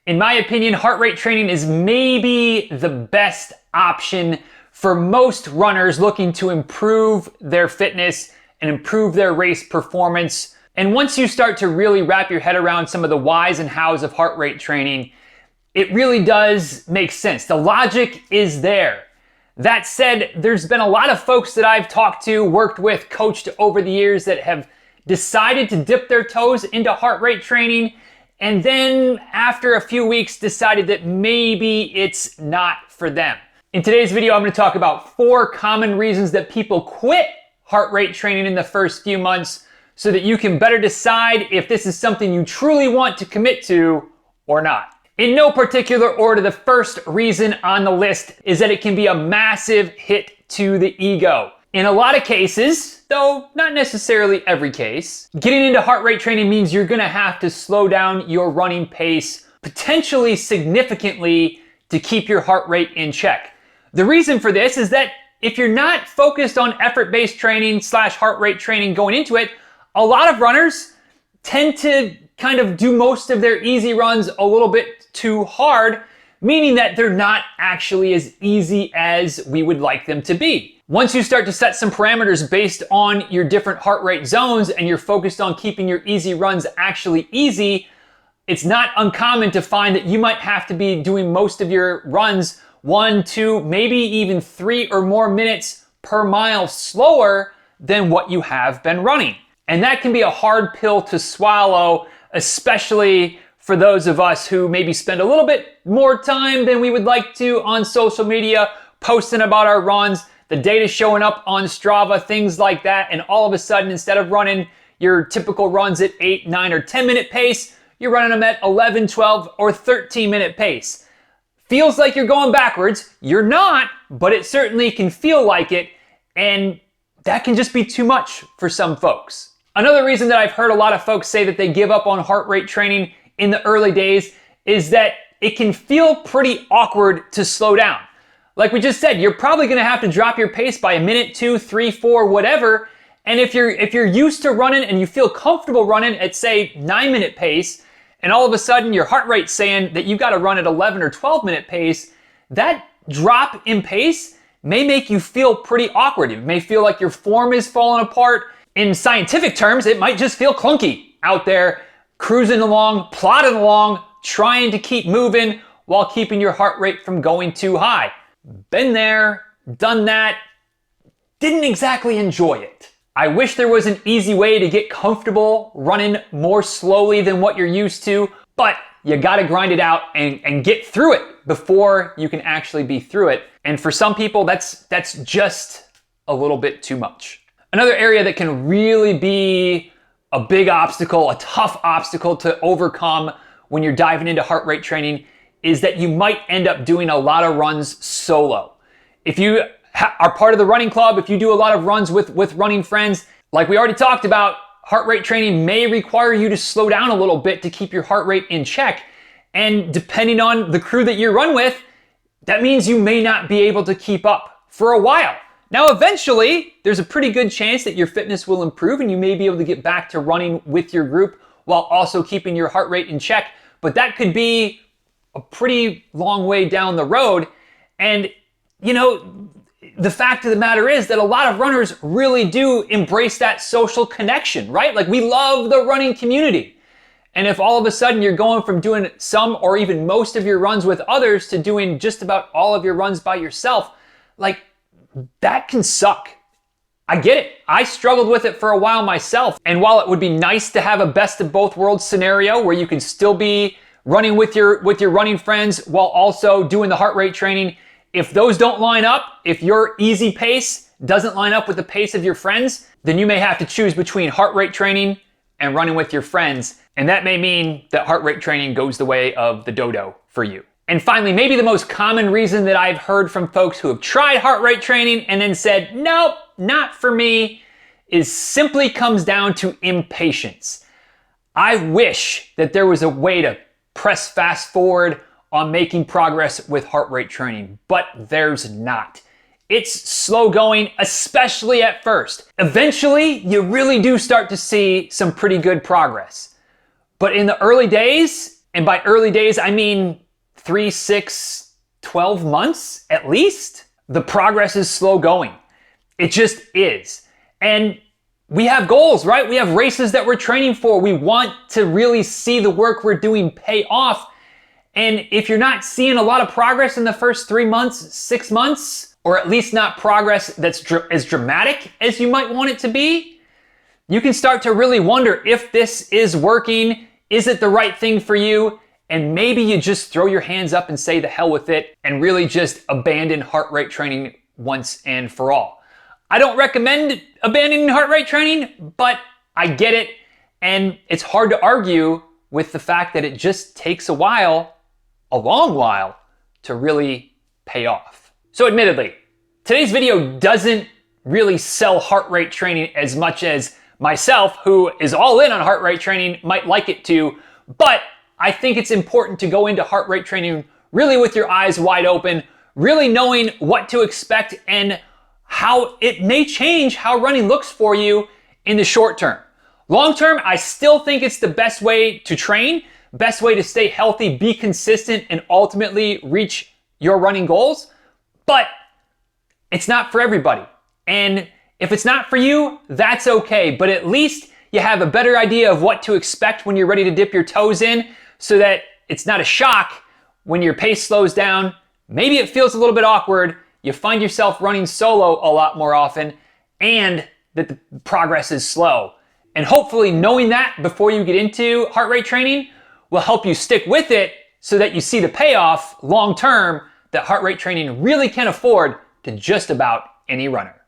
In my opinion, heart rate training is maybe the best option for most runners looking to improve their fitness and improve their race performance. And once you start to really wrap your head around some of the whys and hows of heart rate training, it really does make sense. The logic is there. That said, there's been a lot of folks that I've talked to, worked with, coached over the years that have decided to dip their toes into heart rate training, and then after a few weeks decided that maybe it's not for them. In today's video, I'm going to talk about 4 common reasons that people quit heart rate training in the first few months so that you can better decide if this is something you truly want to commit to or not. In no particular order, the first reason on the list is that it can be a massive hit to the ego. In a lot of cases, though not necessarily every case, getting into heart rate training means you're gonna have to slow down your running pace potentially significantly to keep your heart rate in check. The reason for this is that if you're not focused on effort-based training / heart rate training going into it, a lot of runners tend to kind of do most of their easy runs a little bit too hard, meaning that they're not actually as easy as we would like them to be. Once you start to set some parameters based on your different heart rate zones and you're focused on keeping your easy runs actually easy, it's not uncommon to find that you might have to be doing most of your runs 1, 2, maybe even 3 or more minutes per mile slower than what you have been running. And that can be a hard pill to swallow, especially for those of us who maybe spend a little bit more time than we would like to on social media, posting about our runs, the data showing up on Strava, things like that, and all of a sudden, instead of running your typical runs at 8, 9, or 10-minute pace, you're running them at 11, 12, or 13-minute pace. Feels like you're going backwards. You're not, but it certainly can feel like it, and that can just be too much for some folks. Another reason that I've heard a lot of folks say that they give up on heart rate training in the early days is that it can feel pretty awkward to slow down. Like we just said, you're probably gonna have to drop your pace by 1 minute, 2, 3, 4, whatever. And if you're used to running and you feel comfortable running at, say, 9-minute pace, and all of a sudden your heart rate's saying that you gotta run at 11 or 12-minute pace, that drop in pace may make you feel pretty awkward. It may feel like your form is falling apart. In scientific terms, it might just feel clunky out there, cruising along, plodding along, trying to keep moving while keeping your heart rate from going too high. Been there, done that, didn't exactly enjoy it. I wish there was an easy way to get comfortable running more slowly than what you're used to, but you gotta grind it out and get through it before you can actually be through it. And for some people, that's just a little bit too much. Another area that can really be a big obstacle, a tough obstacle to overcome when you're diving into heart rate training is that you might end up doing a lot of runs solo. If you are part of the running club, if you do a lot of runs with running friends, like we already talked about, heart rate training may require you to slow down a little bit to keep your heart rate in check. And depending on the crew that you run with, that means you may not be able to keep up for a while. Now, eventually, there's a pretty good chance that your fitness will improve and you may be able to get back to running with your group while also keeping your heart rate in check. But that could be a pretty long way down the road. And, you know, the fact of the matter is that a lot of runners really do embrace that social connection, right? Like, we love the running community. And if all of a sudden you're going from doing some or even most of your runs with others to doing just about all of your runs by yourself, like, that can suck. I get it. I struggled with it for a while myself. And while it would be nice to have a best of both worlds scenario where you can still be running with your running friends while also doing the heart rate training, if those don't line up, if your easy pace doesn't line up with the pace of your friends, then you may have to choose between heart rate training and running with your friends. And that may mean that heart rate training goes the way of the dodo for you. And finally, maybe the most common reason that I've heard from folks who have tried heart rate training and then said, nope, not for me, is simply comes down to impatience. I wish that there was a way to press fast forward on making progress with heart rate training, but there's not. It's slow going, especially at first. Eventually, you really do start to see some pretty good progress. But in the early days, And by early days, I mean 3, 6, 12 months at least. The progress is slow going. It just is. And we have goals, right? We have races that we're training for. We want to really see the work we're doing pay off. And if you're not seeing a lot of progress in the first 3 months, 6 months, or at least not progress that's as dramatic as you might want it to be, you can start to really wonder if this is working. Is it the right thing for you? And maybe you just throw your hands up and say the hell with it and really just abandon heart rate training once and for all. I don't recommend abandoning heart rate training, but I get it. And it's hard to argue with the fact that it just takes a while, a long while, to really pay off. So admittedly, today's video doesn't really sell heart rate training as much as myself, who is all in on heart rate training, might like it to, but I think it's important to go into heart rate training really with your eyes wide open, really knowing what to expect and how it may change how running looks for you in the short term. Long term, I still think it's the best way to train, best way to stay healthy, be consistent, and ultimately reach your running goals, but it's not for everybody. And if it's not for you, that's okay, but at least you have a better idea of what to expect when you're ready to dip your toes in so that it's not a shock when your pace slows down. Maybe it feels a little bit awkward, you find yourself running solo a lot more often, and that the progress is slow. And hopefully knowing that before you get into heart rate training will help you stick with it so that you see the payoff long term that heart rate training really can afford to just about any runner.